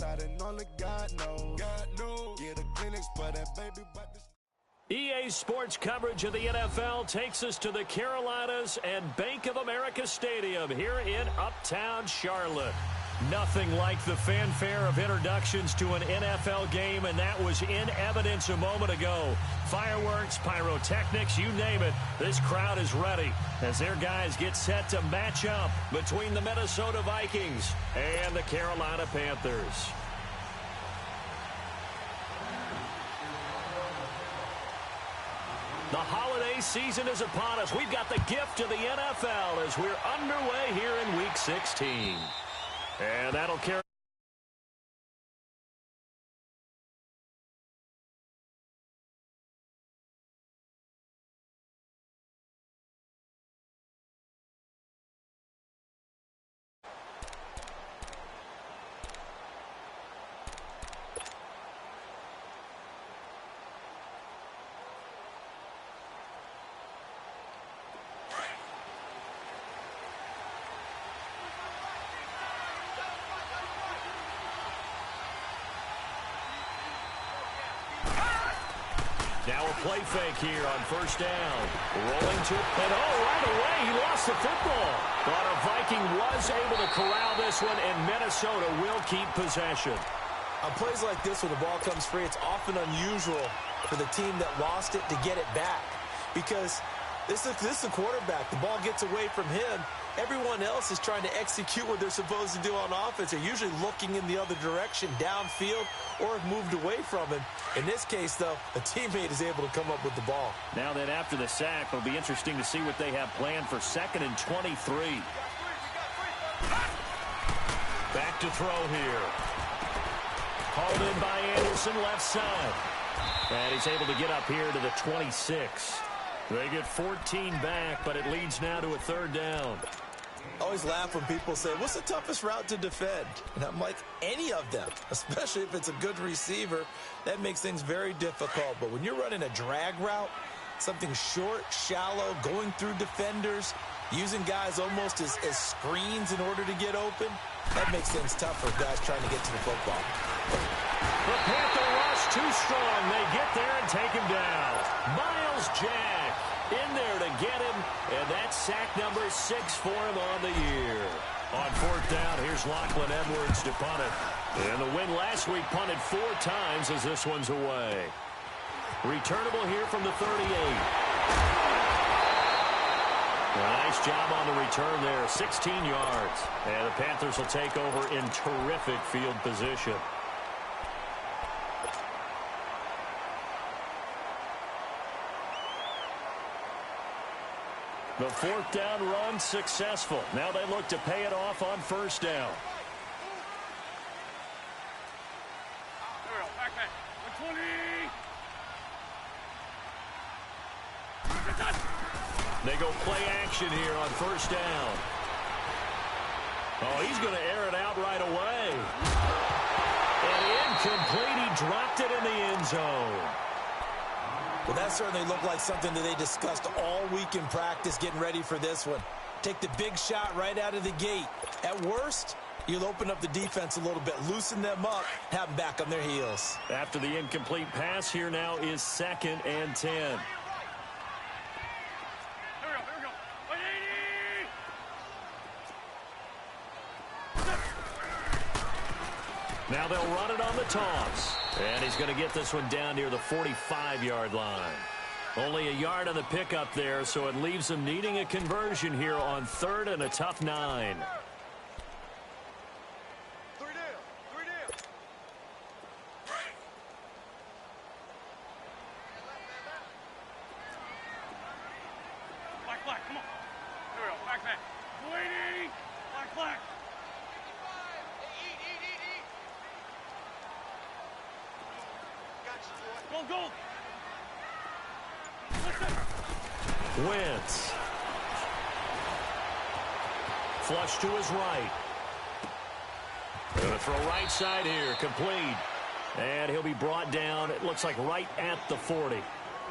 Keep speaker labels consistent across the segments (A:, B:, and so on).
A: outside and only God knows. Yeah, the clinics, but that baby about to...
B: EA Sports coverage of the NFL takes us to the Carolinas and Bank of America Stadium here in Uptown Charlotte. Nothing like the fanfare of introductions to an NFL game, and that was in evidence a moment ago. Fireworks, pyrotechnics, you name it. This crowd is ready as their guys get set to match up between the Minnesota Vikings and the Carolina Panthers. The holiday season is upon us. We've got the gift of the NFL as we're underway here in Week 16. And that'll carry. Now a play fake here on first down. Rolling to it. And right away, he lost the football. But a Viking was able to corral this one, and Minnesota will keep possession.
C: On plays like this, when the ball comes free, it's often unusual for the team that lost it to get it back. Because this is the quarterback. The ball gets away from him. Everyone else is trying to execute what they're supposed to do on offense. They're usually looking in the other direction, downfield, or have moved away from him. In this case, though, a teammate is able to come up with the ball.
B: Now then, after the sack, it'll be interesting to see what they have planned for 2nd and 23. Back to throw here. Hauled in by Anderson, left side. And he's able to get up here to the 26. They get 14 back, but it leads now to a 3rd down.
C: I always laugh when people say, what's the toughest route to defend? And I'm like, any of them, especially if it's a good receiver. That makes things very difficult. But when you're running a drag route, something short, shallow, going through defenders, using guys almost as screens in order to get open, that makes things tough for guys trying to get to the football.
B: The Panther rush too strong. They get there and take him down. Miles Jack in there to get him, and that's sack number 6 for him on the year. On 4th down, here's Lachlan Edwards to punt it. And the win last week punted 4 times as this one's away. Returnable here from the 38. Nice job on the return there, 16 yards. And the Panthers will take over in terrific field position. The 4th down run successful. Now they look to pay it off on 1st down.
D: There we go. Back. 120.
B: They go play action here on 1st down. Oh, he's going to air it out right away. And incomplete. He dropped it in the end zone.
C: Well, that certainly looked like something that they discussed all week in practice getting ready for this one. Take the big shot right out of the gate. At worst, you'll open up the defense a little bit, loosen them up, have them back on their heels.
B: After the incomplete pass, here now is 2nd and 10.
D: Here we go. 180.
B: Now they'll run it on the toss. And he's going to get this one down near the 45-yard line. Only a yard on the pickup there, so it leaves them needing a conversion here on 3rd and a tough 9.
D: Three down. Black, come on. Here we go, back. 180. Black. Go.
B: Wentz. Flush to his right. Going to throw right side here, complete. And he'll be brought down, it looks like right at the 40.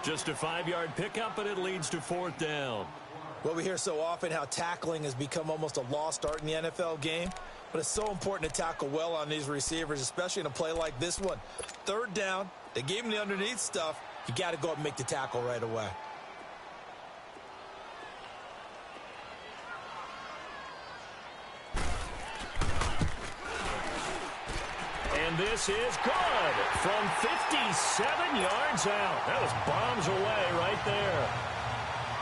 B: Just a 5-yard pickup, and it leads to 4th down.
C: Well, we hear so often how tackling has become almost a lost art in the NFL game. But it's so important to tackle well on these receivers, especially in a play like this one. Third down, they gave him the underneath stuff. You got to go up and make the tackle right away.
B: And this is good from 57 yards out. That was bombs away right there.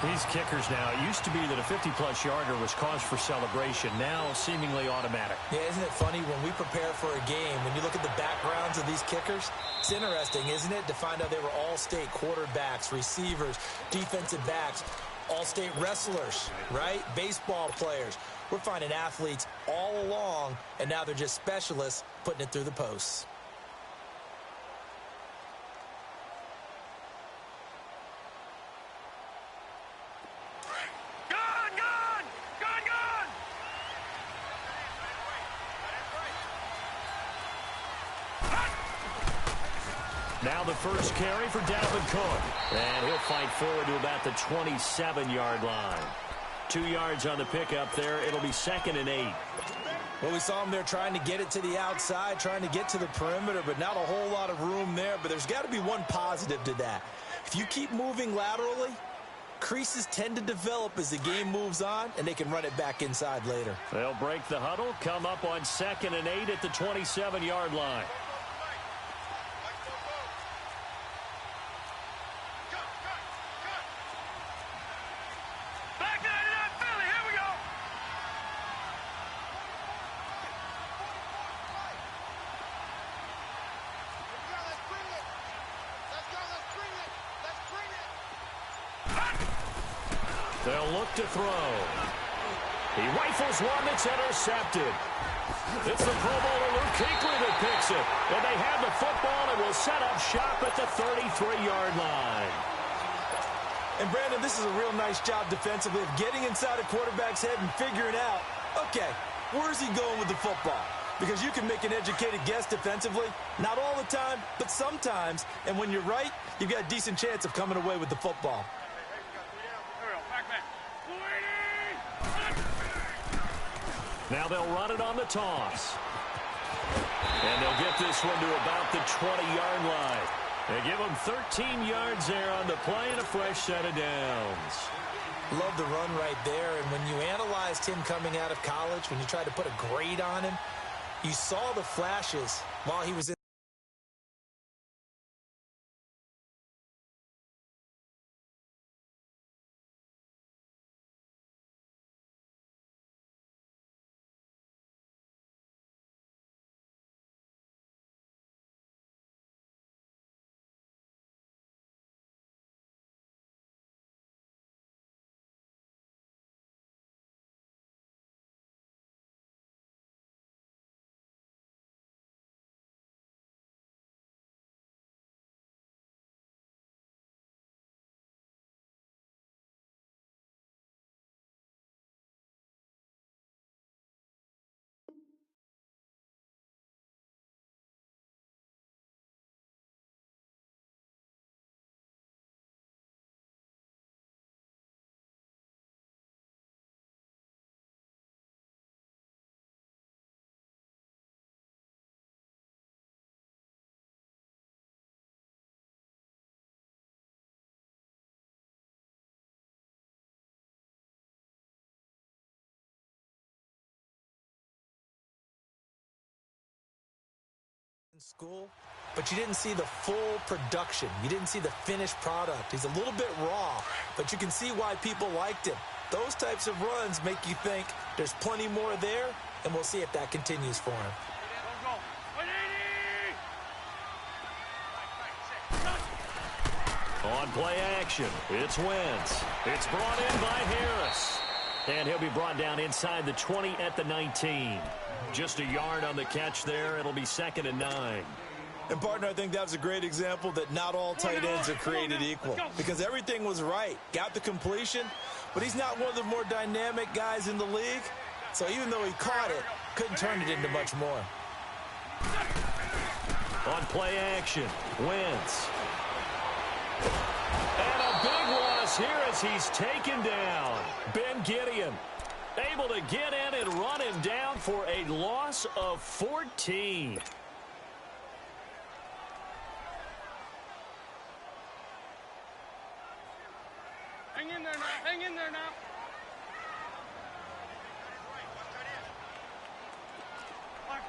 B: These kickers now, it used to be that a 50-plus yarder was cause for celebration. Now seemingly automatic.
C: Yeah, isn't it funny when we prepare for a game, when you look at the backgrounds of these kickers, it's interesting, isn't it, to find out they were all-state quarterbacks, receivers, defensive backs, all-state wrestlers, right? Baseball players. We're finding athletes all along, and now they're just specialists putting it through the posts.
B: Now the first carry for Dalvin Cook. And he'll fight forward to about the 27-yard line. 2 yards on the pickup there. It'll be 2nd and 8.
C: Well, we saw him there trying to get it to the outside, trying to get to the perimeter, but not a whole lot of room there. But there's got to be one positive to that. If you keep moving laterally, creases tend to develop as the game moves on, and they can run it back inside later.
B: They'll break the huddle, come up on 2nd and 8 at the 27-yard line. They'll look to throw. He rifles one that's intercepted. It's the Pro Bowler Luke Kuechly that picks it. And they have the football and will set up shop at the 33-yard line.
C: And, Brandon, this is a real nice job defensively of getting inside a quarterback's head and figuring out, okay, where's he going with the football? Because you can make an educated guess defensively. Not all the time, but sometimes. And when you're right, you've got a decent chance of coming away with the football.
B: Now they'll run it on the toss. And they'll get this one to about the 20-yard line. They give them 13 yards there on the play and a fresh set of downs.
C: Love the run right there. And when you analyzed him coming out of college, when you tried to put a grade on him, you saw the flashes while he was in. School, but you didn't see the full production. You didn't see the finished product. He's a little bit raw, but you can see why people liked him. Those types of runs make you think there's plenty more there, and we'll see if that continues for him.
B: On play action, it's Wentz. It's brought in by Harris. And he'll be brought down inside the 20 at the 19. Just a yard on the catch there. It'll be 2nd and 9.
C: And, partner, I think that was a great example that not all tight ends are created equal. Because everything was right. Got the completion, but he's not one of the more dynamic guys in the league. So even though he caught it, couldn't turn it into much more.
B: On play action, Wentz. And a big loss here as he's taken down. Ben Gideon. Able to get in and run him down for a loss of 14.
D: Hang in there now. Hang in there now.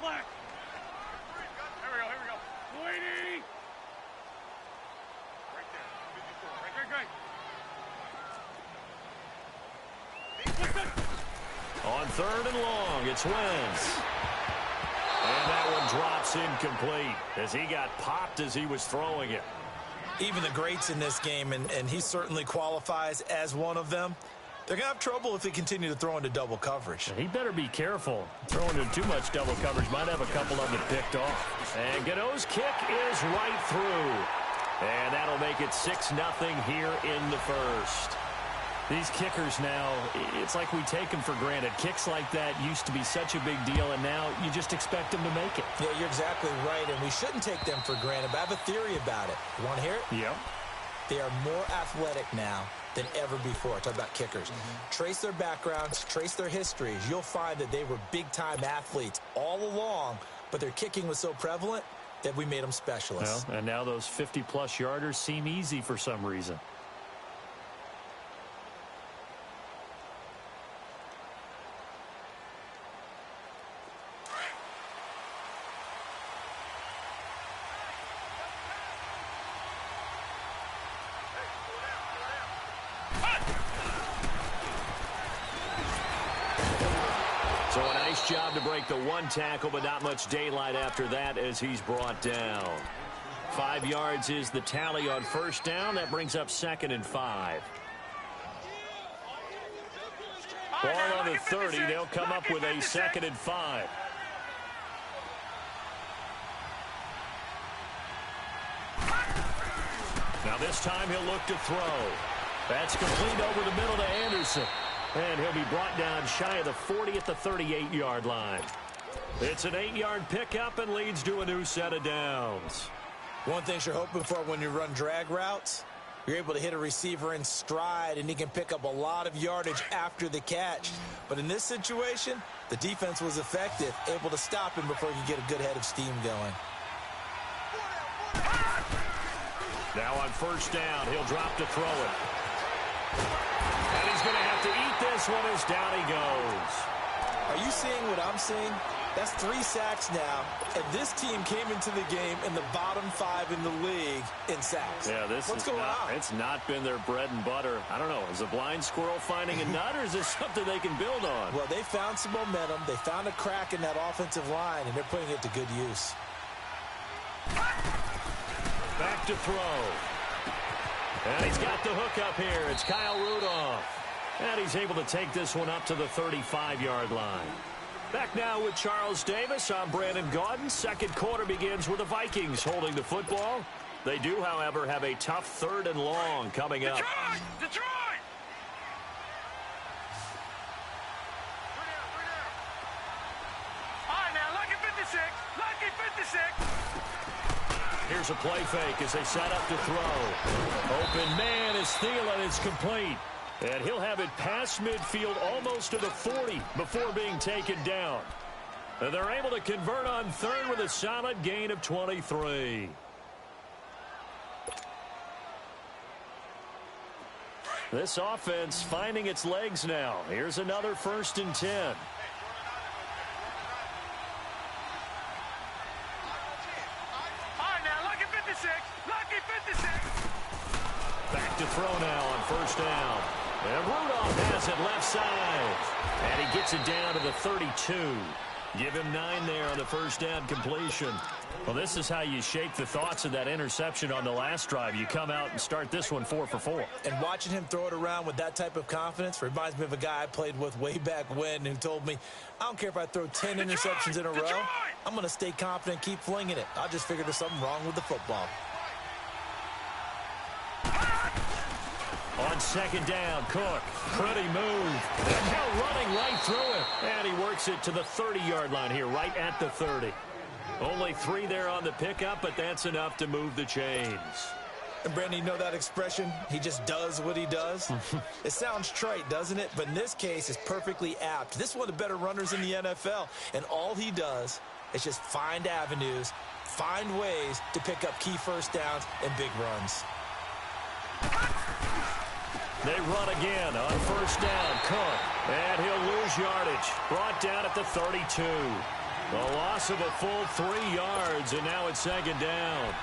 D: Black. Here we go. Waiting. Right there. 54. Right.
B: On 3rd and long, it's Wentz. And that one drops incomplete as he got popped as he was throwing it.
C: Even the greats in this game, and he certainly qualifies as one of them, they're going to have trouble if they continue to throw into double coverage.
B: He better be careful. Throwing into too much double coverage might have a couple of them picked off. And Godot's kick is right through. And that'll make it 6-0 here in the first. These kickers now, it's like we take them for granted. Kicks like that used to be such a big deal, and now you just expect them to make it.
C: Yeah, you're exactly right, and we shouldn't take them for granted, but I have a theory about it. You want to hear it?
B: Yep.
C: They are more athletic now than ever before. Talk about kickers. Trace their backgrounds, trace their histories. You'll find that they were big-time athletes all along, but their kicking was so prevalent that we made them specialists.
B: Well, and now those 50-plus yarders seem easy for some reason. So a nice job to break the one tackle, but not much daylight after that as he's brought down. 5 yards is the tally on first down. That brings up 2nd and 5. Ball on the 30. They'll come up with a 2nd and 5. Now this time he'll look to throw. That's complete over the middle to Anderson. And he'll be brought down shy of the 40 at the 38-yard line. It's an 8-yard pickup and leads to a new set of downs.
C: One thing you're hoping for when you run drag routes, you're able to hit a receiver in stride, and he can pick up a lot of yardage after the catch. But in this situation, the defense was effective, able to stop him before he could get a good head of steam going.
B: Now on first down, he'll drop to throw it. And he's going to have to eat this one as down he goes.
C: Are you seeing what I'm seeing? That's 3 sacks now, and this team came into the game in the bottom 5 in the league in sacks.
B: Yeah,
C: What's going on?
B: It's not been their bread and butter. I don't know. Is a blind squirrel finding a nut, or is this something they can build on?
C: Well, they found some momentum. They found a crack in that offensive line, and they're putting it to good use.
B: Back to throw. And he's got the hook up here. It's Kyle Rudolph. And he's able to take this one up to the 35-yard line. Back now with Charles Davis. I'm Brandon Gaudin. Second quarter begins with the Vikings holding the football. They do, however, have a tough 3rd and long coming up.
D: Detroit! All right, now, lucky 56. Lucky 56.
B: Here's a play fake as they set up to throw. Open man is Thielen. It's complete. And he'll have it past midfield almost to the 40 before being taken down. And they're able to convert on 3rd with a solid gain of 23. This offense finding its legs now. Here's another 1st and 10.
D: All right, now, lucky 56. Lucky 56.
B: Back to throw now on first down. And Rudolph has it left side. And he gets it down to the 32. Give him 9 there on the first down completion. Well, this is how you shake the thoughts of that interception on the last drive. You come out and start this one 4 for 4.
C: And watching him throw it around with that type of confidence reminds me of a guy I played with way back when who told me, I don't care if I throw 10 interceptions in a row. I'm going to stay confident, keep flinging it. I just figured there's something wrong with the football.
B: On second down, Cook. Pretty move. And now running right through it. And he works it to the 30-yard line here, right at the 30. Only 3 there on the pickup, but that's enough to move the chains.
C: And Brandon, you know that expression? He just does what he does? It sounds trite, doesn't it? But in this case, it's perfectly apt. This is one of the better runners in the NFL. And all he does is just find avenues, find ways to pick up key first downs and big runs.
B: They run again on first down. Cook. And he'll lose yardage. Brought down at the 32. The loss of a full 3 yards, and now it's second down.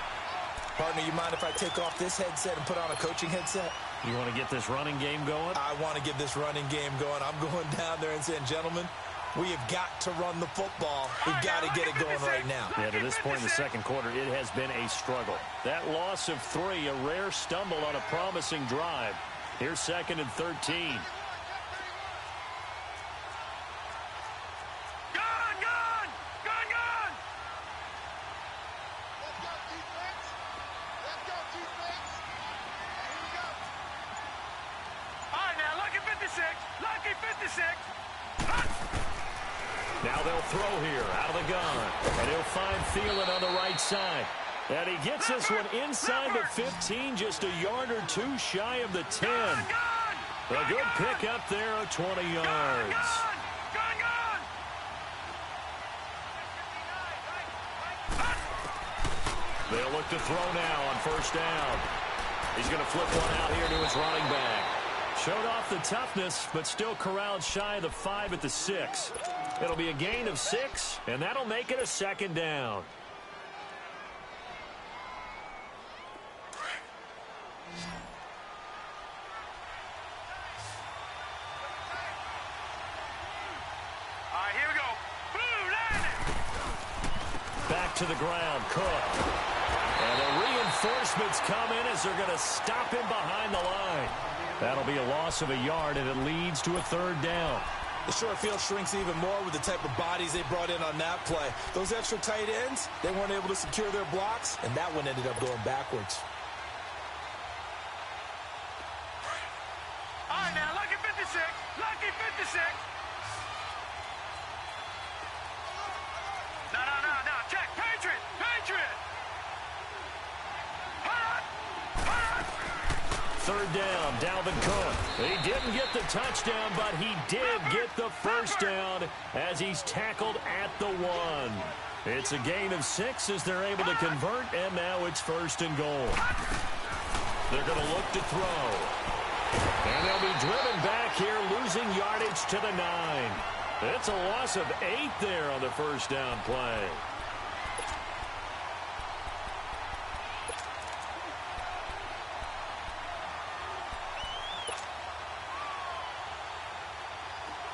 C: Partner, you mind if I take off this headset and put on a coaching headset?
B: You want to get this running game going?
C: I want to get this running game going. I'm going down there and saying, gentlemen, we have got to run the football. We've got to get it going right now.
B: Yeah, to this point in the second quarter, it has been a struggle. That loss of 3, a rare stumble on a promising drive. Here's second and 13. Now they'll throw here out of the gun. And he'll find Thielen on the right side. And he gets this one inside the 15, just a yard or 2 shy of the 10. A good pick up there of 20 yards. They'll look to throw now on first down. He's going to flip one out here to his running back. Showed off the toughness, but still corralled shy of the 5 at the 6. It'll be a gain of 6, and that'll make it a second down.
D: All right, here we go.
B: Back to the ground, Cook. And the reinforcements come in as they're going to stop him behind the line. That'll be a loss of a yard, and it leads to a third down.
C: The short field shrinks even more with the type of bodies they brought in on that play. Those extra tight ends, they weren't able to secure their blocks, and that one ended up going backwards.
D: All right, now, lucky 56. Lucky 56. No. Check. Patriot.
B: Third down, Dalvin Cook. He didn't get the touchdown, but he did get the first down as he's tackled at the 1. It's a gain of 6 as they're able to convert, and now it's first and goal. They're going to look to throw. And they'll be driven back here, losing yardage to the 9. It's a loss of 8 there on the first down play.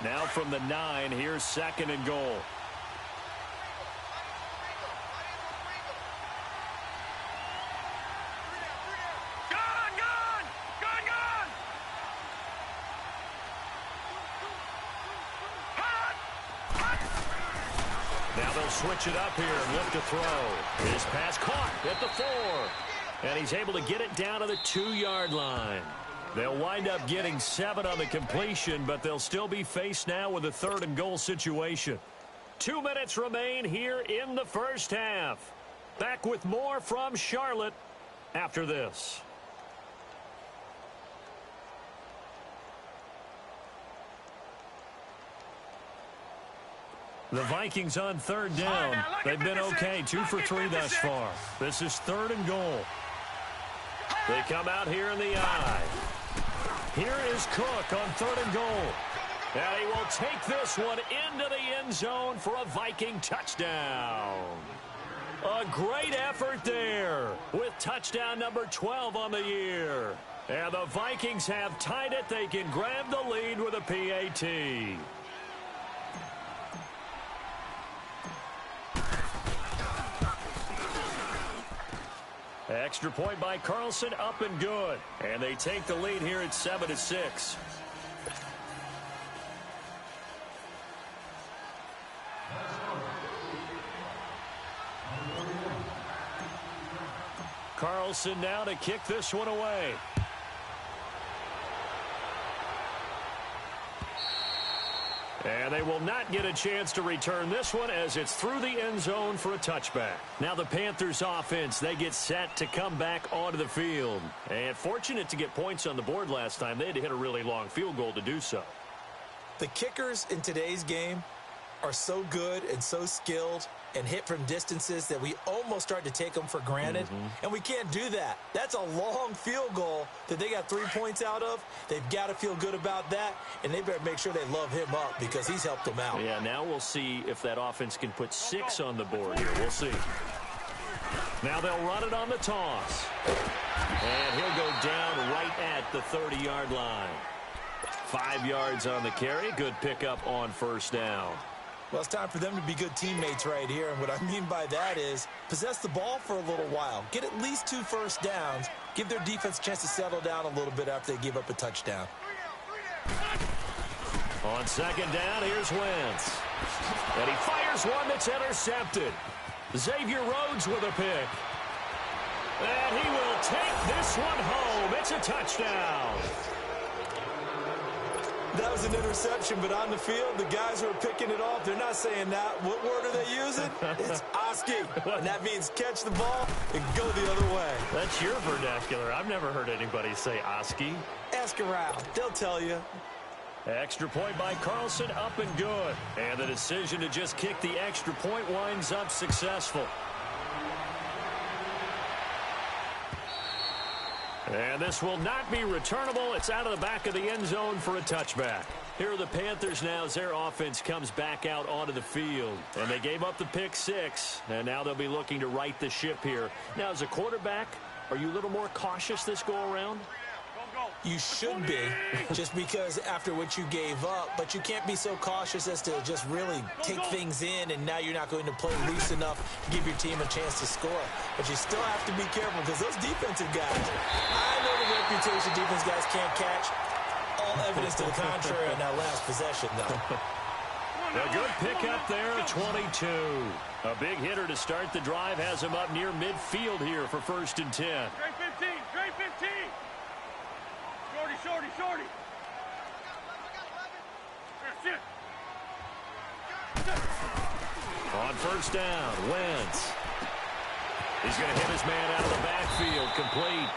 B: Now from the 9, here's second and goal. Now they'll switch it up here and look to throw. His pass caught at the 4. And he's able to get it down to the 2-yard line. They'll wind up getting 7 on the completion, but they'll still be faced now with a third and goal situation. 2 minutes remain here in the first half. Back with more from Charlotte after this. The Vikings on third down. They've been okay, 2 for 3 thus far. This is third and goal. They come out here in the eye. Here is Cook on third and goal. And he will take this one into the end zone for a Viking touchdown. A great effort there with touchdown number 12 on the year. And the Vikings have tied it. They can grab the lead with a PAT. Extra point by Carlson, up and good. And they take the lead here at 7-6. Carlson now to kick this one away. And they will not get a chance to return this one as it's through the end zone for a touchback. Now the Panthers offense, they get set to come back onto the field. And fortunate to get points on the board last time. They had to hit a really long field goal to do so.
C: The kickers in today's game are so good and so skilled and hit from distances that we almost start to take them for granted. And we can't do that. That's a long field goal that they got 3 points out of. They've got to feel good about that, and they better make sure they love him up because he's helped them out.
B: Yeah, now we'll see if that offense can put 6 on the board here. We'll see. Now they'll run it on the toss. And he'll go down right at the 30-yard line. 5 yards on the carry. Good pickup on first down.
C: Well, it's time for them to be good teammates right here. And what I mean by that is possess the ball for a little while. Get at least 2 first downs. Give their defense a chance to settle down a little bit after they give up a touchdown.
B: On second down, here's Wentz. And he fires one that's intercepted. Xavier Rhodes with a pick. And he will take this one home. It's a touchdown.
C: That was an interception, but on the field, the guys who are picking it off, they're not saying that. What word are they using? It's Oski. And that means catch the ball and go the other way.
B: That's your vernacular. I've never heard anybody say Oski.
C: Ask around. They'll tell you.
B: Extra point by Carlson, up and good. And the decision to just kick the extra point winds up successful. And this will not be returnable. It's out of the back of the end zone for a touchback. Here are the Panthers now as their offense comes back out onto the field. And they gave up the pick 6, and now they'll be looking to right the ship here. Now, as a quarterback, are you a little more cautious this go-around?
C: You should be, just because after what you gave up, but you can't be so cautious as to just really take things in, and now you're not going to play loose enough to give your team a chance to score. But you still have to be careful because those defensive guys, I know the reputation defense guys can't catch. All evidence to the contrary on that last possession, though.
B: A good pickup there, 22. A big hitter to start the drive has him up near midfield here for 1st and 10.
D: Straight 15, straight 15. Shorty, shorty. There, sit.
B: On first down, Wentz. He's going to hit his man out of the backfield, complete.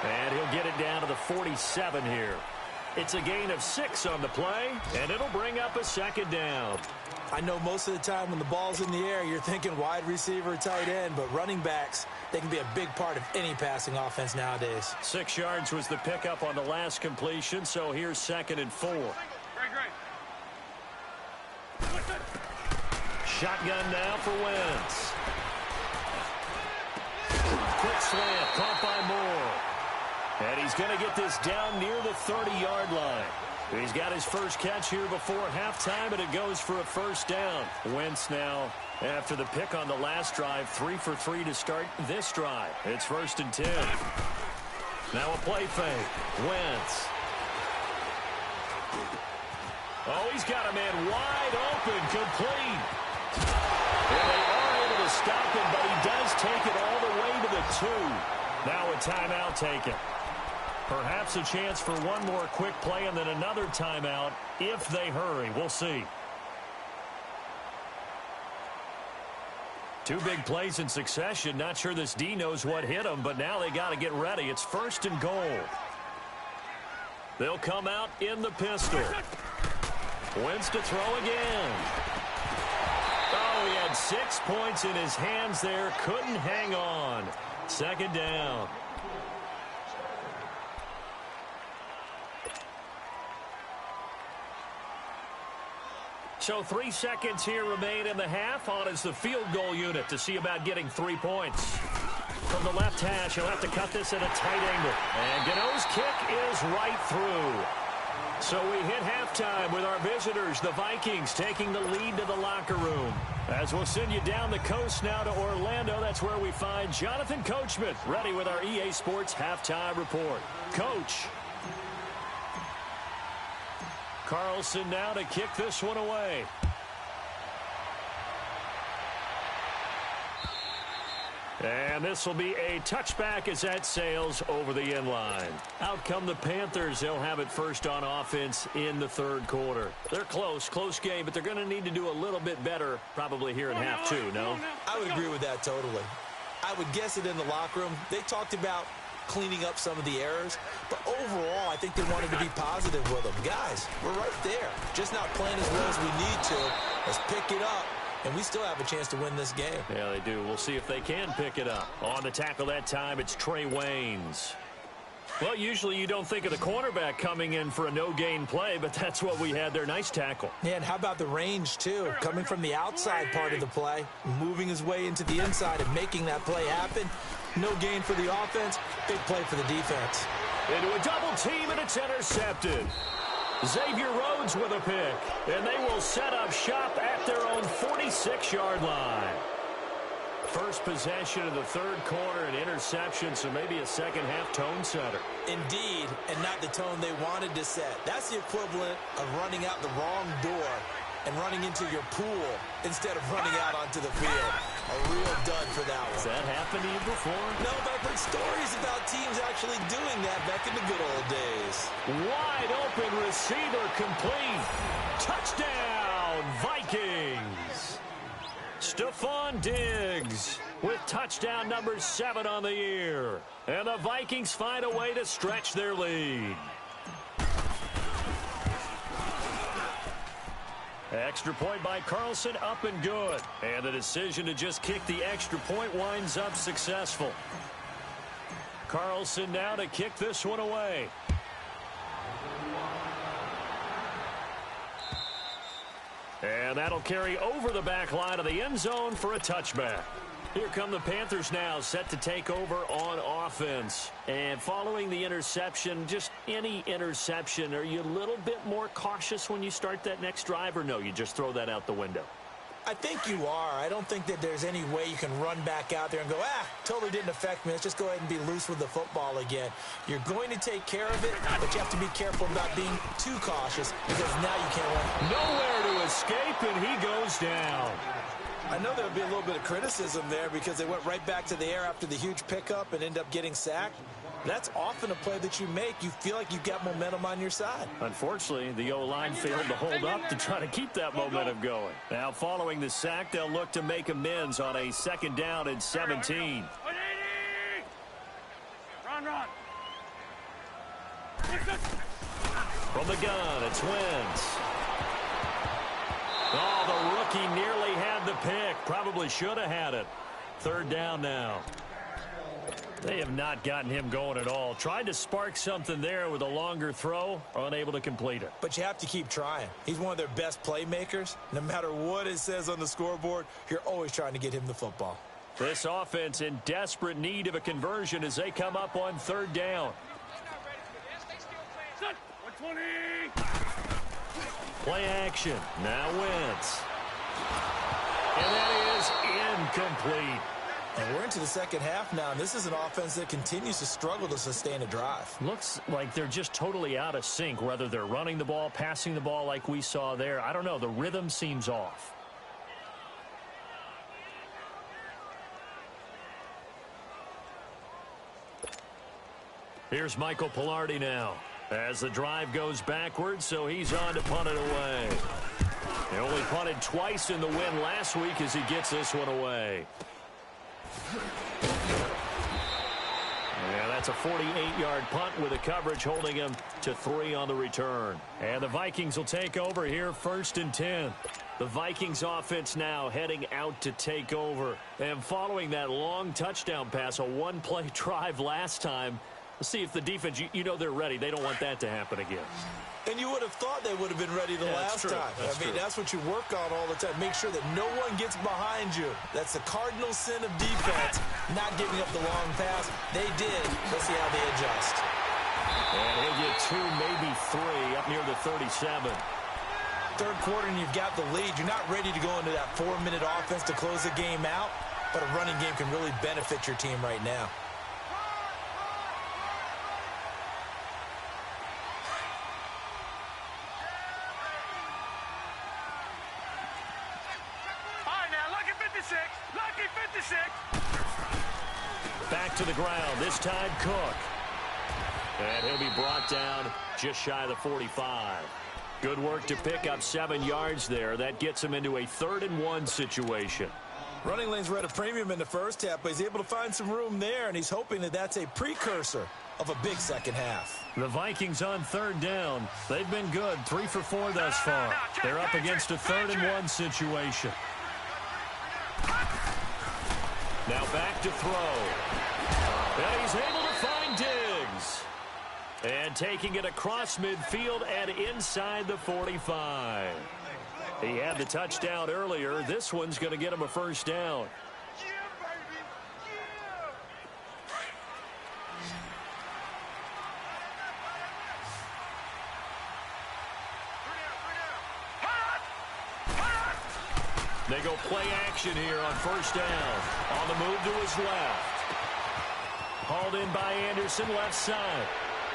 B: And he'll get it down to the 47 here. It's a gain of 6 on the play, and it'll bring up a 2nd down.
C: I know most of the time when the ball's in the air, you're thinking wide receiver, tight end, but running backs, they can be a big part of any passing offense nowadays.
B: 6 yards was the pickup on the last completion, so here's 2nd and 4.
D: Great.
B: Shotgun now for Wentz. Quick slant, caught by Moore. And he's going to get this down near the 30-yard line. He's got his first catch here before halftime, and it goes for a 1st down. Wentz now, after the pick on the last drive, 3 for 3 to start this drive. It's 1st and 10. Now a play fake. Wentz. Oh, he's got a man wide open, complete. And they are able to stop him, but he does take it all the way to the 2. Now a timeout taken. Perhaps a chance for one more quick play and then another timeout if they hurry. We'll see. 2 big plays in succession. Not sure this D knows what hit him, but now they got to get ready. It's 1st and goal. They'll come out in the pistol. Wentz to throw again. Oh, he had 6 points in his hands there. Couldn't hang on. 2nd down. So 3 seconds here remain in the half. On is the field goal unit to see about getting 3 points. From the left hash, he'll have to cut this at a tight angle. And Gano's kick is right through. So we hit halftime with our visitors, the Vikings, taking the lead to the locker room. As we'll send you down the coast now to Orlando, that's where we find Jonathan Coachman, ready with our EA Sports Halftime Report. Coach. Carlson now to kick this one away. And this will be a touchback as that sails over the end line. Out come the Panthers. They'll have it first on offense in the third quarter. They're close game, but they're going to need to do a little bit better probably here in half two, no?
C: I would agree with that totally. I would guess it in the locker room. They talked about cleaning up some of the errors, but overall, I think they wanted to be positive with them. Guys, we're right there. Just not playing as well as we need to. Let's pick it up. And we still have a chance to win this game.
B: Yeah, they do. We'll see if they can pick it up. On the tackle that time, it's Trey Waynes. Well, usually you don't think of the cornerback coming in for a no-gain play, but that's what we had there. Nice tackle.
C: Yeah, and how about the range, too? Coming from the outside part of the play, moving his way into the inside and making that play happen. No gain for the offense, big play for the defense.
B: Into a double team, and it's intercepted. Xavier Rhodes with a pick, and they will set up shop at their own 46-yard line. First possession of the third quarter, an interception, so maybe a second-half tone setter.
C: Indeed, and not the tone they wanted to set. That's the equivalent of running out the wrong door and running into your pool instead of running out onto the field. A real dud for that one.
B: Has that happened to you before?
C: No, but I've heard stories about teams actually doing that back in the good old days.
B: Wide open receiver complete. Touchdown, Vikings. Stephon Diggs with touchdown number 7 on the year. And the Vikings find a way to stretch their lead. Extra point by Carlson, up and good. And the decision to just kick the extra point winds up successful. Carlson now to kick this one away. And that'll carry over the back line of the end zone for a touchback. Here come the Panthers now, set to take over on offense. And following the interception, just any interception, are you a little bit more cautious when you start that next drive, or no, you just throw that out the window?
C: I think you are. I don't think that there's any way you can run back out there and go, totally didn't affect me. Let's just go ahead and be loose with the football again. You're going to take care of it, but you have to be careful about being too cautious because now you can't win.
B: Nowhere to escape, and he goes down.
C: I know there would be a little bit of criticism there because they went right back to the air after the huge pickup and end up getting sacked. That's often a play that you make. You feel like you've got momentum on your side.
B: Unfortunately, the O-line failed to hold up to try to keep that momentum going. Now, following the sack, they'll look to make amends on a 2nd down and 17.
D: Run.
B: From the gun, it's Wentz. Oh, the rookie nearly had the pick. Probably should have had it. 3rd down now. They have not gotten him going at all. Tried to spark something there with a longer throw, unable to complete it.
C: But you have to keep trying. He's one of their best playmakers. No matter what it says on the scoreboard, you're always trying to get him the football.
B: This offense in desperate need of a conversion as they come up on 3rd down.
D: 120.
B: Play action. Now Wentz. And that is incomplete.
C: And we're into the 2nd half now, and this is an offense that continues to struggle to sustain a drive.
B: Looks like they're just totally out of sync, whether they're running the ball, passing the ball like we saw there. I don't know. The rhythm seems off. Here's Michael Pilardi now as the drive goes backwards, so he's on to punt it away. He only punted twice in the win last week as he gets this one away. Yeah, that's a 48-yard punt with the coverage holding him to 3 on the return. And the Vikings will take over here 1st and 10. The Vikings offense now heading out to take over. And following that long touchdown pass, a one-play drive last time, let's see if the defense, you know they're ready. They don't want that to happen again.
C: And you would have thought they would have been ready the last time. That's what you work on all the time. Make sure that no one gets behind you. That's the cardinal sin of defense, not giving up the long pass. They did. Let's see how they adjust.
B: And he'll get 2, maybe 3 up near the 37.
C: 3rd quarter and you've got the lead. You're not ready to go into that 4-minute offense to close the game out, but a running game can really benefit your team right now.
D: Lucky 56.
B: Back to the ground. This time Cook. And he'll be brought down just shy of the 45. Good work to pick up 7 yards there. That gets him into a 3rd-and-1 situation.
C: Running lanes were at a premium in the first half, but he's able to find some room there, and he's hoping that that's a precursor of a big second half.
B: The Vikings on 3rd down. They've been good, 3 for 4 thus far. They're up against a 3rd-and-1 situation. Now back to throw. And he's able to find Diggs. And taking it across midfield and inside the 45. He had the touchdown earlier. This one's going to get him a 1st down. They go play action here on 1st down. On the move to his left. Hauled in by Anderson, left side.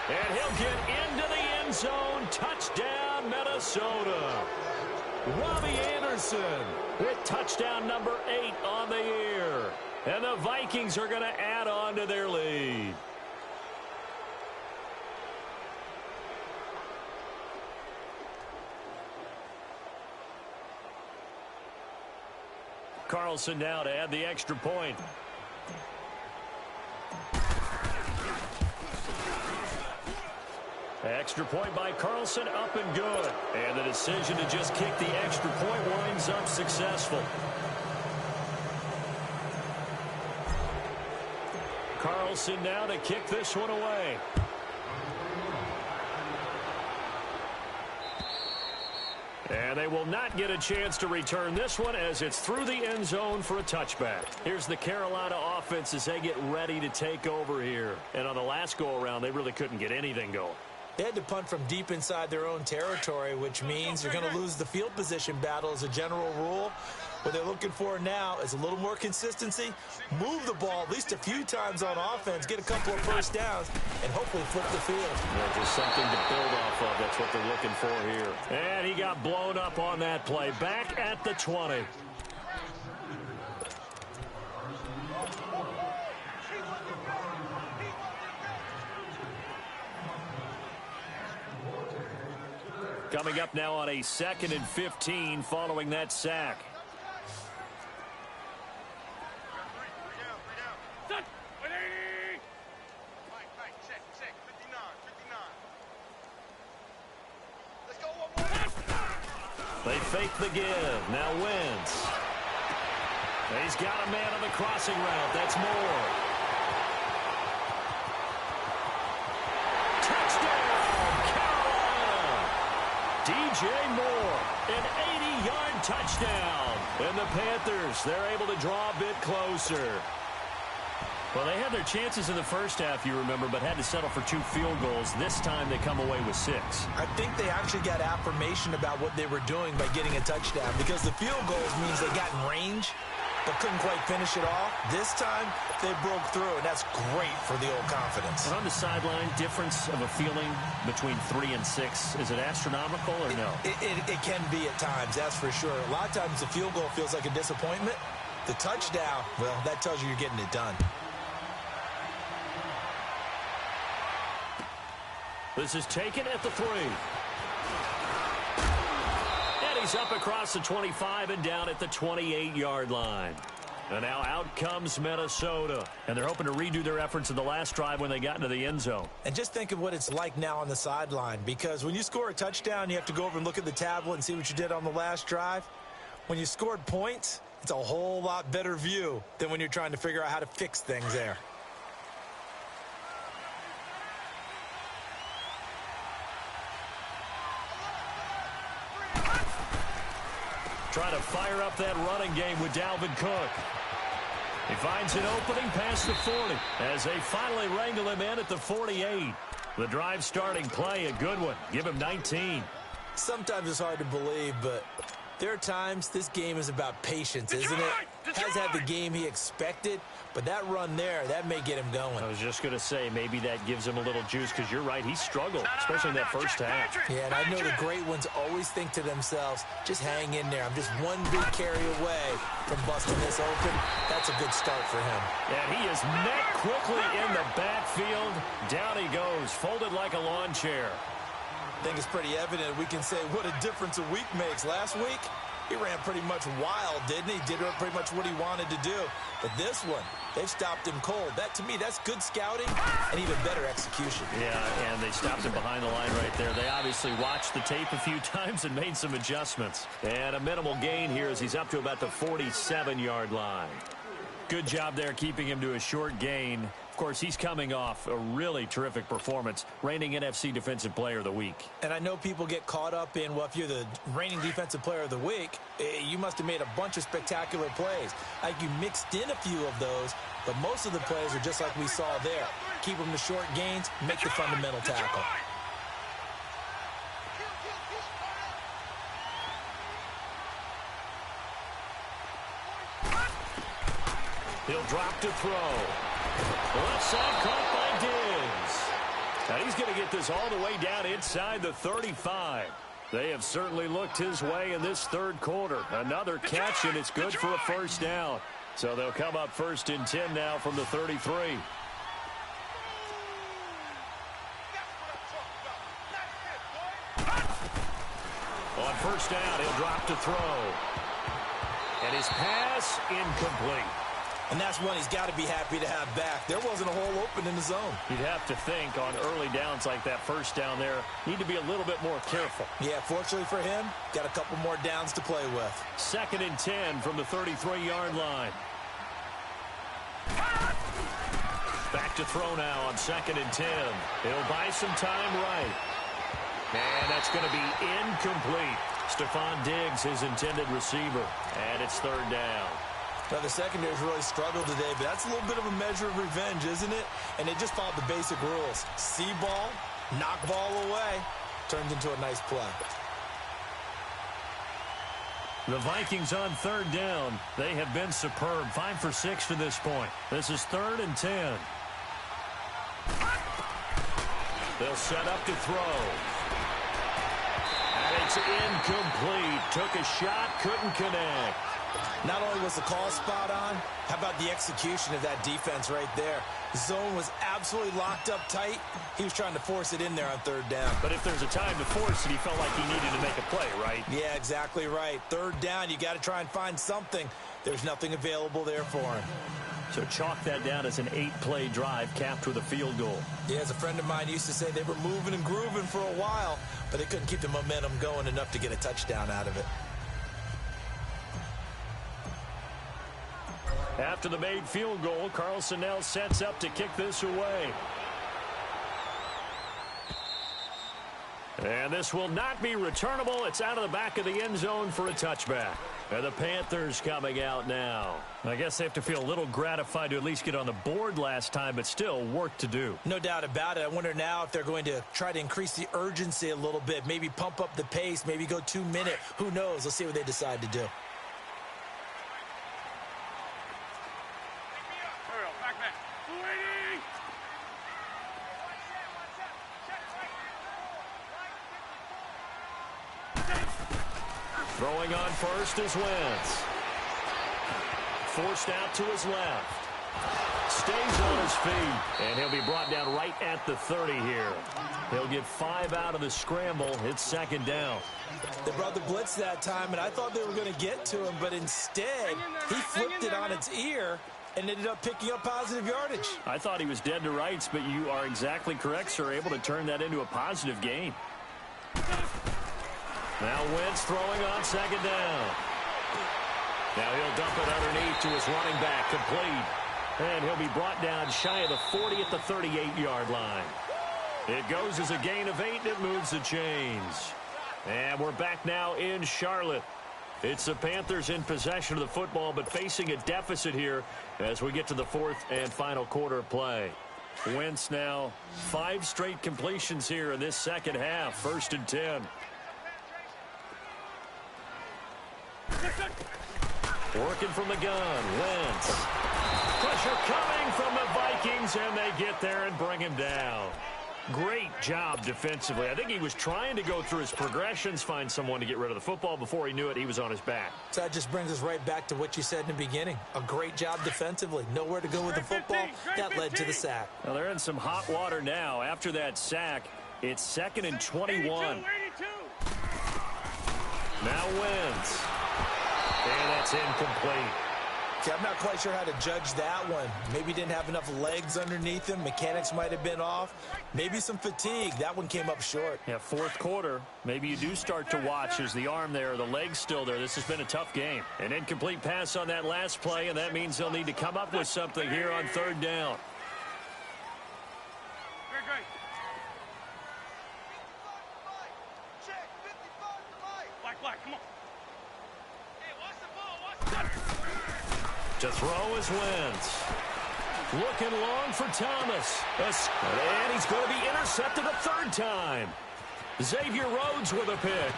B: And he'll get into the end zone. Touchdown, Minnesota. Robbie Anderson with touchdown number 8 on the year. And the Vikings are going to add on to their lead. Carlson now to add the extra point. Extra point by Carlson, up and good. And the decision to just kick the extra point winds up successful. Carlson now to kick this one away. And they will not get a chance to return this one as it's through the end zone for a touchback. Here's the Carolina offense as they get ready to take over here. And on the last go-around, they really couldn't get anything going.
C: They had to punt from deep inside their own territory, which means you're going to lose the field position battle as a general rule. What they're looking for now is a little more consistency, move the ball at least a few times on offense, get a couple of 1st downs, and hopefully flip the field.
B: Yeah, just something to build off of. That's what they're looking for here. And he got blown up on that play. Back at the 20. Coming up now on a 2nd and 15 following that sack. They fake the give. Now Wentz. He's got a man on the crossing route. That's Moore. Touchdown, Carolina. DJ Moore, an 80-yard touchdown. And the Panthers, they're able to draw a bit closer. Well, they had their chances in the first half, you remember, but had to settle for 2 field goals. This time they come away with 6.
C: I think they actually got affirmation about what they were doing by getting a touchdown, because the field goals means they got in range but couldn't quite finish it off. This time they broke through, and that's great for the old confidence.
B: And on the sideline, difference of a feeling between 3 and 6, is it astronomical or no?
C: It can be at times, that's for sure. A lot of times the field goal feels like a disappointment. The touchdown, well, that tells you you're getting it done.
B: This is taken at the 3. And he's up across the 25 and down at the 28-yard line. And now out comes Minnesota. And they're hoping to redo their efforts in the last drive when they got into the end zone.
C: And just think of what it's like now on the sideline, because when you score a touchdown, you have to go over and look at the tablet and see what you did on the last drive. When you scored points, it's a whole lot better view than when you're trying to figure out how to fix things there.
B: Trying to fire up that running game with Dalvin Cook. He finds an opening past the 40 as they finally wrangle him in at the 48. The drive starting play, a good one. Give him 19.
C: Sometimes it's hard to believe, but There are times this game is about patience, isn't it? Has had the game he expected, but that run there, that may get him going.
B: I was just going to say, maybe that gives him a little juice, because you're right, he struggled, especially in that first half.
C: Yeah, and I know the great ones always think to themselves, just hang in there. I'm just one big carry away from busting this open. That's a good start for him.
B: And he is met quickly in the backfield. Down he goes, folded like a lawn chair.
C: I think it's pretty evident we can say what a difference a week makes. Last week, he ran pretty much wild, didn't he? Did pretty much what he wanted to do. But this one, they've stopped him cold. That, to me, that's good scouting and even better execution.
B: Yeah, and they stopped him behind the line right there. They obviously watched the tape a few times and made some adjustments. And a minimal gain here as he's up to about the 47-yard line. Good job there keeping him to a short gain. Of course, he's coming off a really terrific performance, reigning NFC Defensive Player of the Week.
C: And I know people get caught up in, well, if you're the reigning Defensive Player of the Week, you must have made a bunch of spectacular plays. Like you mixed in a few of those, but most of the plays are just like we saw there. Keep them to short gains, make the fundamental tackle.
B: He'll drop to throw. Left side caught by Diggs. And he's going to get this all the way down inside the 35. They have certainly looked his way in this third quarter. Another catch, and it's good for a first down. So they'll come up 1st and 10 now from the 33. On first down, he'll drop to throw. And his pass incomplete.
C: And that's one he's got to be happy to have back. There wasn't a hole open in the zone.
B: You'd have to think on early downs like that first down there, need to be a little bit more careful.
C: Yeah, fortunately for him, got a couple more downs to play with.
B: 2nd and 10 from the 33-yard line. Back to throw now on 2nd and 10. He'll buy some time right. And that's going to be incomplete. Stephon Diggs, his intended receiver. And it's 3rd down.
C: Now, the secondary's really struggled today, but that's a little bit of a measure of revenge, isn't it? And they just followed the basic rules. See ball, knock ball away, turns into a nice play.
B: The Vikings on 3rd down. They have been superb. 5 for 6 to this point. This is 3rd and 10. They'll set up to throw. And it's incomplete. Took a shot, couldn't connect.
C: Not only was the call spot on, how about the execution of that defense right there? The zone was absolutely locked up tight. He was trying to force it in there on 3rd down.
B: But if there's a time to force it, he felt like he needed to make a play, right?
C: Yeah, exactly right. 3rd down, you got to try and find something. There's nothing available there for him.
B: So chalk that down as an 8-play drive capped with a field goal.
C: Yeah, as a friend of mine used to say, they were moving and grooving for a while, but they couldn't keep the momentum going enough to get a touchdown out of it.
B: After the made field goal, Carlson now sets up to kick this away. And this will not be returnable. It's out of the back of the end zone for a touchback. And the Panthers coming out now. I guess they have to feel a little gratified to at least get on the board last time, but still work to do.
C: No doubt about it. I wonder now if they're going to try to increase the urgency a little bit, maybe pump up the pace, maybe go 2-minute. Who knows? Let's see what they decide to do.
B: Throwing on first is Wentz. Forced out to his left. Stays on his feet. And he'll be brought down right at the 30 here. He'll get 5 out of the scramble. It's 2nd down.
C: They brought the blitz that time, and I thought they were going to get to him, but instead, he flipped it on its ear and ended up picking up positive yardage.
B: I thought he was dead to rights, but you are exactly correct, sir. Able to turn that into a positive gain. Now Wentz throwing on 2nd down. Now he'll dump it underneath to his running back, complete. And he'll be brought down shy of the 40 at the 38-yard line. It goes as a gain of 8, and it moves the chains. And we're back now in Charlotte. It's the Panthers in possession of the football, but facing a deficit here as we get to the 4th and final quarter play. Wentz now 5 straight completions here in this second half. 1st and 10. Working from the gun. Wentz. Pressure coming from the Vikings, and they get there and bring him down. Great job defensively. I think he was trying to go through his progressions, find someone to get rid of the football. Before he knew it, he was on his back.
C: So that just brings us right back to what you said in the beginning. A great job defensively. Nowhere to go with the football. That led to the sack.
B: Well, they're in some hot water now. After that sack, it's 2nd and 21.
D: 82.
B: Now Wentz. And that's incomplete.
C: Okay, I'm not quite sure how to judge that one. Maybe didn't have enough legs underneath him. Mechanics might have been off. Maybe some fatigue. That one came up short.
B: Yeah, fourth quarter. Maybe you do start to watch as the arm there, the leg's still there. This has been a tough game. An incomplete pass on that last play, and that means they'll need to come up with something here on 3rd down.
D: Very great. Black, come on. Hey, watch the ball, watch the ball.
B: To throw is Wentz. Looking long for Thomas. And he's going to be intercepted a 3rd time. Xavier Rhodes with a pick.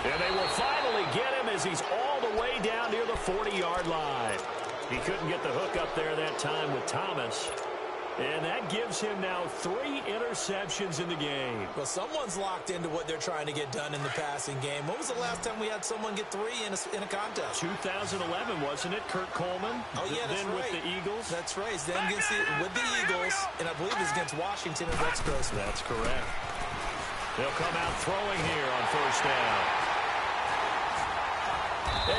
B: And they will finally get him as he's all the way down near the 40-yard line. He couldn't get the hook up there that time with Thomas. And that gives him now 3 interceptions in the game.
C: Well, someone's locked into what they're trying to get done in the passing game. When was the last time we had someone get 3 in a contest?
B: 2011, wasn't it? Kurt Coleman.
C: Oh, yeah, that's
B: then
C: right.
B: With the Eagles.
C: That's right. Then with the Eagles, and I believe it's against Washington and Rex Grossman.
B: That's correct. They'll come out throwing here on 1st down.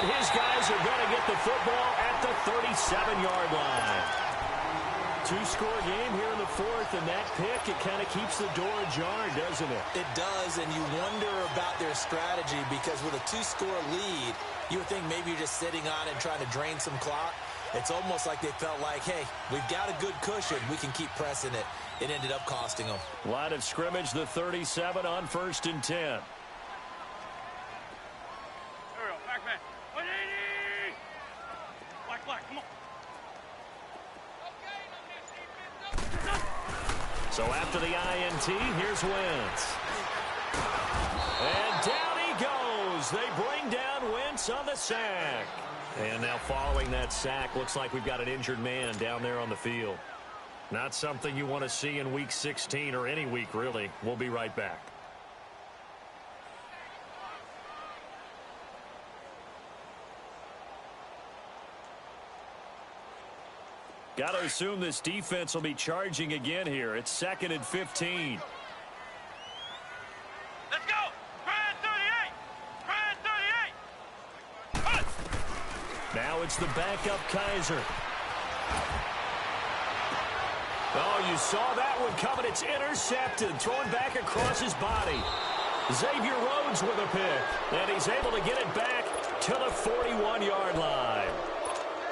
B: And his guys are going to get the football at the 37-yard line. 2-score game here in the 4th, and that pick, it kind of keeps the door ajar, doesn't it?
C: It does, and you wonder about their strategy because with a 2-score lead, you would think maybe you're just sitting on it and trying to drain some clock. It's almost like they felt like, hey, we've got a good cushion. We can keep pressing it. It ended up costing them.
B: Line of scrimmage, the 37 on 1st and 10.
D: There we go, back man. 180. Black, come on.
B: So after the INT, here's Wentz. And down he goes. They bring down Wentz on the sack. And now following that sack, looks like we've got an injured man down there on the field. Not something you want to see in Week 16 or any week, really. We'll be right back. Got to assume this defense will be charging again here. It's 2nd and 15.
D: Let's go. Grand 38. Grand 38.
B: Now it's the backup Kaiser. Oh, you saw that one coming. It's intercepted. Thrown back across his body. Xavier Rhodes with a pick. And he's able to get it back to the 41-yard line.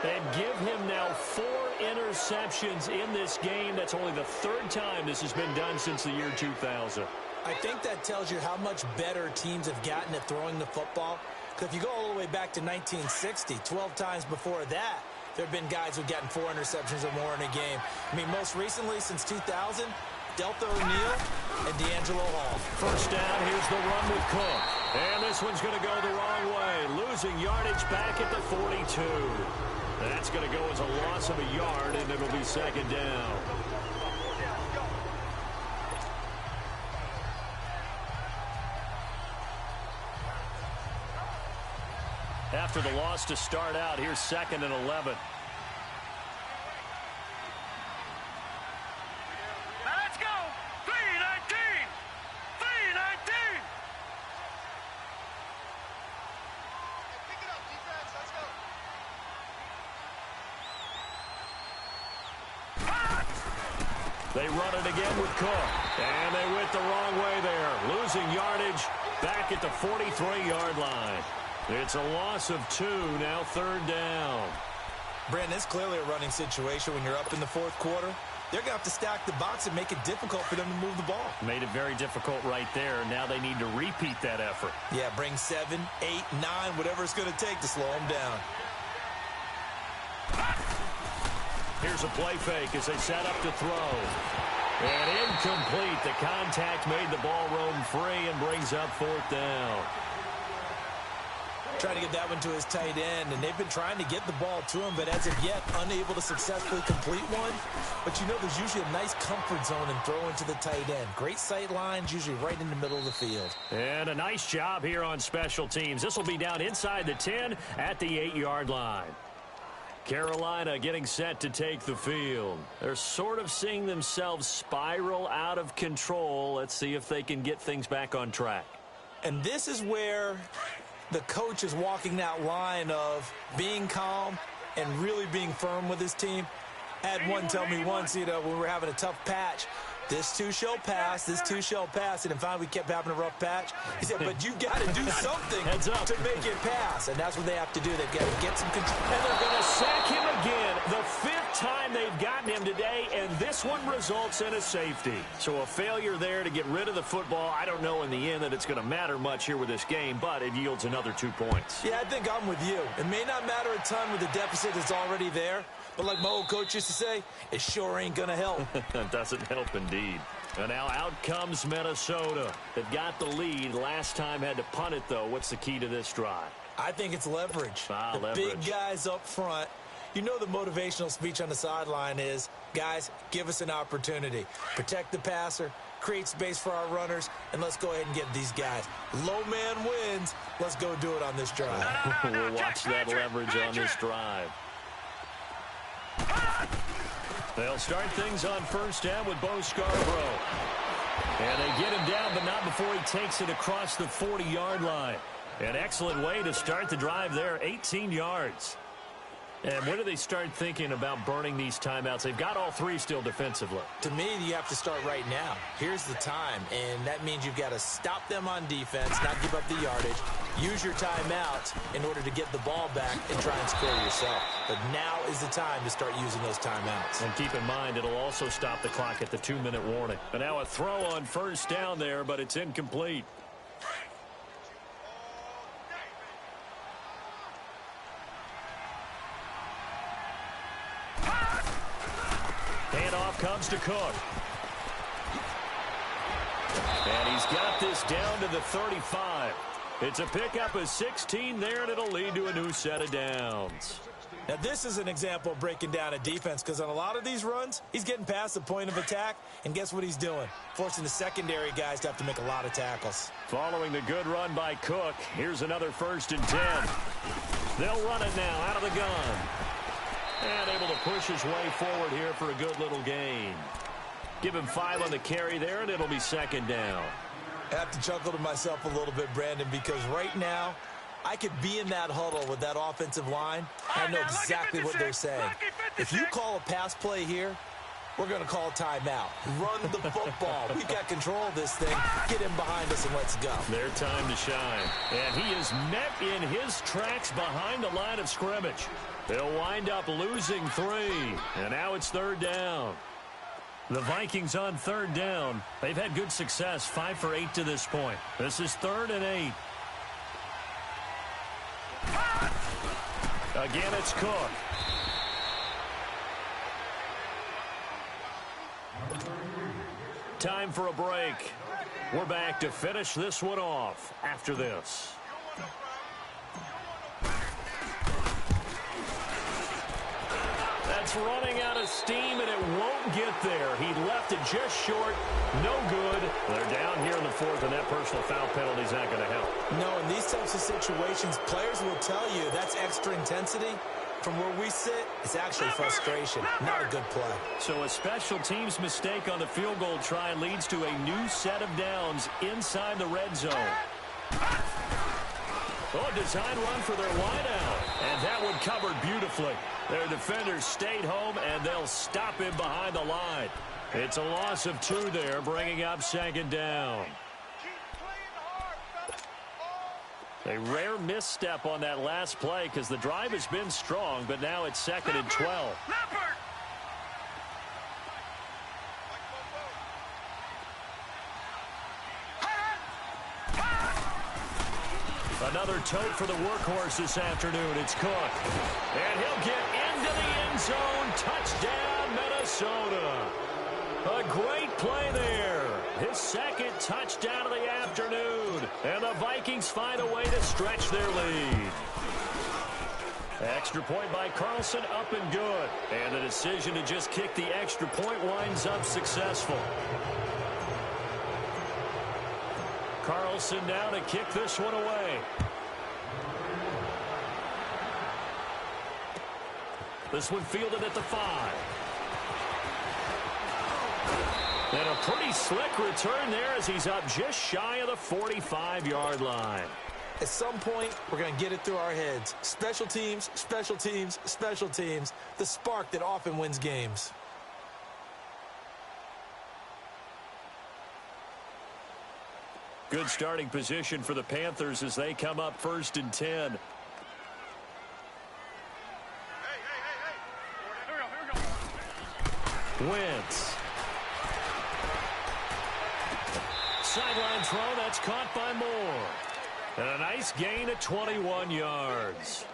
B: And give him now 4 interceptions in this game. That's only the 3rd time this has been done since the year 2000.
C: I think that tells you how much better teams have gotten at throwing the football. Because if you go all the way back to 1960, 12 times before that, there have been guys who've gotten 4 interceptions or more in a game. I mean, most recently, since 2000, Delta O'Neal and D'Angelo Hall.
B: 1st down, here's the run with Cook. And this one's going to go the wrong way. Losing yardage back at the 42. That's going to go as a loss of a yard, and it'll be 2nd down. After the loss to start out, here's 2nd and 11.
D: Let's go. 319. 319. Pick it up, defense. Let's go.
B: They run it again with Cook. And they went the wrong way there. Losing yardage back at the 43-yard line. It's a loss of 2, now 3rd down.
C: Brandon, it's clearly a running situation when you're up in the 4th quarter. They're going to have to stack the box and make it difficult for them to move the ball.
B: Made it very difficult right there. Now they need to repeat that effort.
C: Yeah, bring 7, 8, 9, whatever it's going to take to slow them down.
B: Here's a play fake as they set up to throw. And incomplete. The contact made the ball roam free and brings up 4th down.
C: trying to get that one to his tight end, and they've been trying to get the ball to him, but as of yet, unable to successfully complete one. But you know, there's usually a nice comfort zone in throwing to the tight end. Great sight lines, usually right in the middle of the field.
B: And a nice job here on special teams. This will be down inside the 10 at the 8-yard line. Carolina getting set to take the field. They're sort of seeing themselves spiral out of control. Let's see if they can get things back on track.
C: And this is where the coach is walking that line of being calm and really being firm with his team. I had one tell me once, you know, when we were having a tough patch, this too shall pass, this too shall pass. And finally, we kept having a rough patch. He said, but you got to do something to make it pass. And that's what they have to do. They've got to get some control.
B: And they're going to sack him again. The 5th time they've gotten him today, and this one results in a safety. So a failure there to get rid of the football. I don't know in the end that it's going to matter much here with this game, but it yields another 2 points.
C: Yeah, I think I'm with you. It may not matter a ton with the deficit that's already there, but like my old coach used to say, it sure ain't going to help.
B: It doesn't help indeed. And now out comes Minnesota. They've got the lead. Last time had to punt it, though. What's the key to this drive?
C: I think it's leverage. The big guys up front. You know the motivational speech on the sideline is, guys, give us an opportunity. Protect the passer, create space for our runners, and let's go ahead and get these guys. Low man wins. Let's go do it on this drive.
B: We'll watch that leverage on this drive. They'll start things on first down with Bo Scarborough. And they get him down, but not before he takes it across the 40-yard line. An excellent way to start the drive there, 18 yards. And when do they start thinking about burning these timeouts? They've got all 3 still defensively.
C: To me, you have to start right now. Here's the time, and that means you've got to stop them on defense, not give up the yardage, use your timeouts in order to get the ball back and try and score yourself. But now is the time to start using those timeouts.
B: And keep in mind, it'll also stop the clock at the 2-minute warning. And now a throw on first down there, but it's incomplete. Handoff comes to Cook. And he's got this down to the 35. It's a pickup of 16 there, and it'll lead to a new set of downs.
C: Now, this is an example of breaking down a defense, because on a lot of these runs, he's getting past the point of attack, and guess what he's doing? Forcing the secondary guys to have to make a lot of tackles.
B: Following the good run by Cook, here's another 1st and 10. They'll run it now out of the gun. And able to push his way forward here for a good little gain. Give him 5 on the carry there, and it'll be 2nd down.
C: I have to chuckle to myself a little bit, Brandon, because right now, I could be in that huddle with that offensive line. I know exactly what they're saying. If you call a pass play here, we're going to call a timeout. Run the football. We've got control of this thing. Get him behind us and let's go.
B: Their time to shine. And he is met in his tracks behind the line of scrimmage. They'll wind up losing 3. And now it's 3rd down. The Vikings on 3rd down. They've had good success, 5 for 8 to this point. This is 3rd and 8. Again, it's Cook. Time for a break. We're back to finish this one off after this. That's running out of steam, and it won't get there. He left it just short. No good. They're down here in the 4th, and that personal foul penalty is not going to help.
C: No, in these types of situations, players will tell you that's extra intensity. From where we sit, it's actually frustration, not a good play.
B: So a special teams mistake on the field goal try leads to a new set of downs inside the red zone. Oh, a design run for their wideout. And that one covered beautifully. Their defenders stayed home, and they'll stop him behind the line. It's a loss of 2 there, bringing up 2nd down. A rare misstep on that last play because the drive has been strong, but now it's 2nd and 12. Another tote for the workhorse this afternoon. It's Cook. And he'll get into the end zone. Touchdown, Minnesota. A great play there. his second touchdown of the afternoon. And the Vikings find a way to stretch their lead. Extra point by Carlson, up and good. And the decision to just kick the extra point winds up successful. Carlson now to kick this one away. This one fielded at the 5. And a pretty slick return there as he's up just shy of the 45-yard line.
C: At some point, we're going to get it through our heads. Special teams, special teams, special teams. The spark that often wins games.
B: Good starting position for the Panthers as they come up 1st and 10.
D: Here we go.
B: Wentz. Sideline throw, that's caught by Moore. And a nice gain of 21 yards.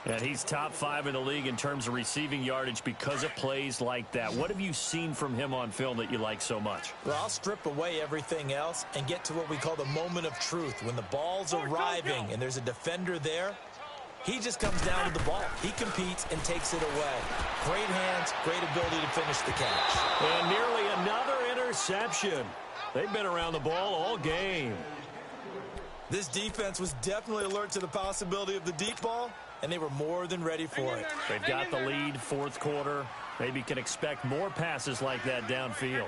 B: And he's top 5 in the league in terms of receiving yardage because of plays like that. What have you seen from him on film that you like so much?
C: Well, I'll strip away everything else and get to what we call the moment of truth. When the ball's arriving and there's a defender there, he just comes down to the ball. He competes and takes it away. Great hands, great ability to finish the catch.
B: And nearly another interception. They've been around the ball all game.
C: This defense was definitely alert to the possibility of the deep ball, and they were more than ready for it.
B: They've got the lead, 4th quarter. Maybe can expect more passes like that downfield.
D: Here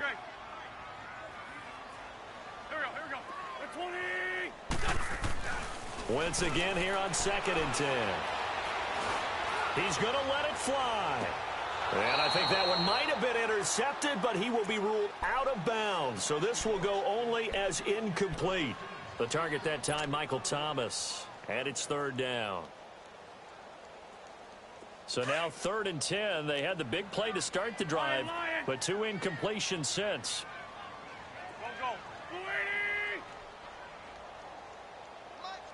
D: we go. 20.
B: Wentz again here on 2nd and 10. He's going to let it fly. And I think that one might have been intercepted, but he will be ruled out of bounds. So this will go only as incomplete. The target that time, Michael Thomas. And it's 3rd down. So now 3rd and 10. They had the big play to start the drive, but 2 incompletions since.
D: Go. 280.
A: Mike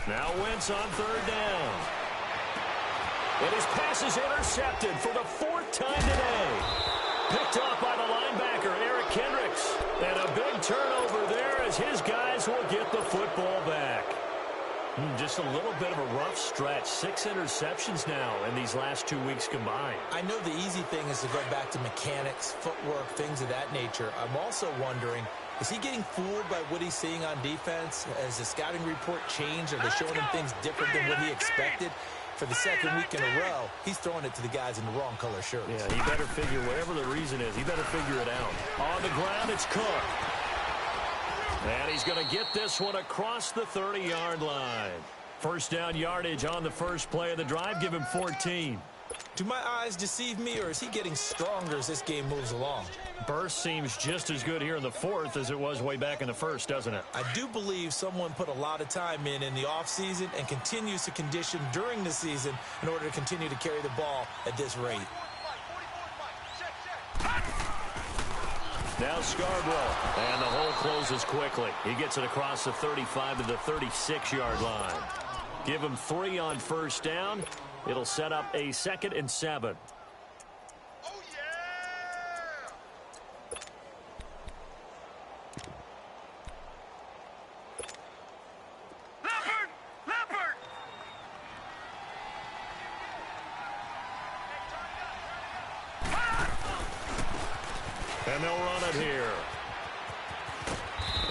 A: 59.
B: Now Wentz on 3rd down. And his pass is intercepted for the 4th time today. Picked off by the linebacker, Eric Kendricks. And a big turnover there as his guys will get the football back. Just a little bit of a rough stretch. 6 interceptions now in these last 2 weeks combined.
C: I know the easy thing is to go back to mechanics, footwork, things of that nature. I'm also wondering, is he getting fooled by what he's seeing on defense? Has the scouting report changed? Are they showing him things different than what he expected? For the 2nd week in a row, he's throwing it to the guys in the wrong color shirts.
B: Yeah, he better figure, whatever the reason is, he better figure it out. On the ground, it's Cook. And he's going to get this one across the 30-yard line. 1st down yardage on the first play of the drive. Give him 14.
C: Do my eyes deceive me, or is he getting stronger as this game moves along?
B: Burst seems just as good here in the 4th as it was way back in the 1st, doesn't it?
C: I do believe someone put a lot of time in the offseason and continues to condition during the season in order to continue to carry the ball at this rate.
B: Now Scarborough, and the hole closes quickly. He gets it across the 35 to the 36-yard line. Give him 3 on 1st down. It'll set up a 2nd and 7.
A: Oh, yeah!
D: Leopard!
B: And they'll run it here.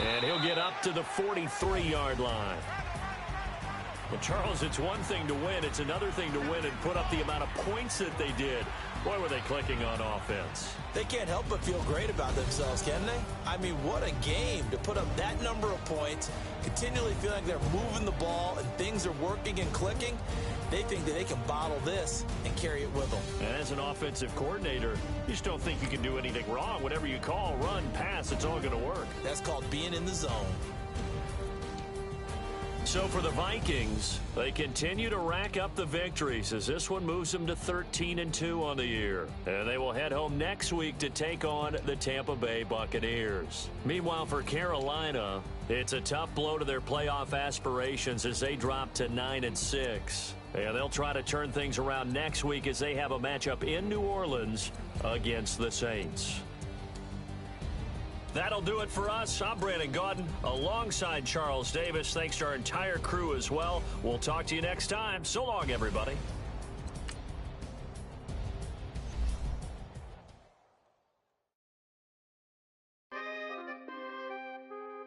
B: And he'll get up to the 43-yard line. Well, Charles, it's one thing to win. It's another thing to win and put up the amount of points that they did. Boy, were they clicking on offense.
C: They can't help but feel great about themselves, can they? I mean, what a game to put up that number of points, continually feeling like they're moving the ball and things are working and clicking. They think that they can bottle this and carry it with them.
B: And as an offensive coordinator, you just don't think you can do anything wrong. Whatever you call, run, pass, it's all going to work.
C: That's called being in the zone.
B: So for the Vikings, they continue to rack up the victories as this one moves them to 13-2 on the year. And they will head home next week to take on the Tampa Bay Buccaneers. Meanwhile, for Carolina, it's a tough blow to their playoff aspirations as they drop to 9-6. And they'll try to turn things around next week as they have a matchup in New Orleans against the Saints. That'll do it for us. I'm Brandon Gaudin alongside Charles Davis. Thanks to our entire crew as well. We'll talk to you next time. So long, everybody.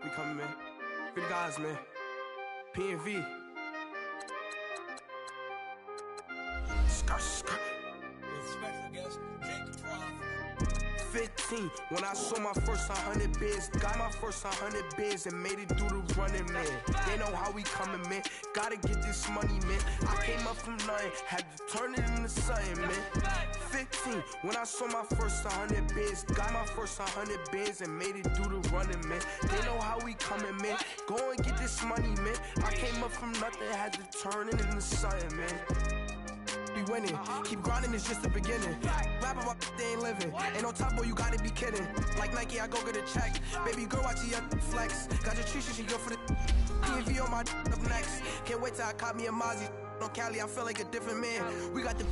E: We coming, man. Free the guys, man. PNV. Skirt.
F: Special guest, Jake Prof.
E: 15, when I saw my first 100 bids, got my first 100 bids and made it through the running, man. They know how we coming, man. Gotta get this money, man. I came up from nothing, had to turn it into something, man. 15, when I saw my first 100 bids, got my first 100 bids and made it through the running, man. They know how we coming, man. Go and get this money, man. I came up from nothing, had to turn it into something, man. Be winning, keep grinding, it's just the beginning. Rap about they ain't living. Ain't no top boy, you gotta be kidding. Like Nike, I go get a check. Baby girl, watch your flex. Got your Trisha, she go for the PNV on my up next. Can't wait till I caught me a Mozzie. On Cali, I feel like a different man. We got the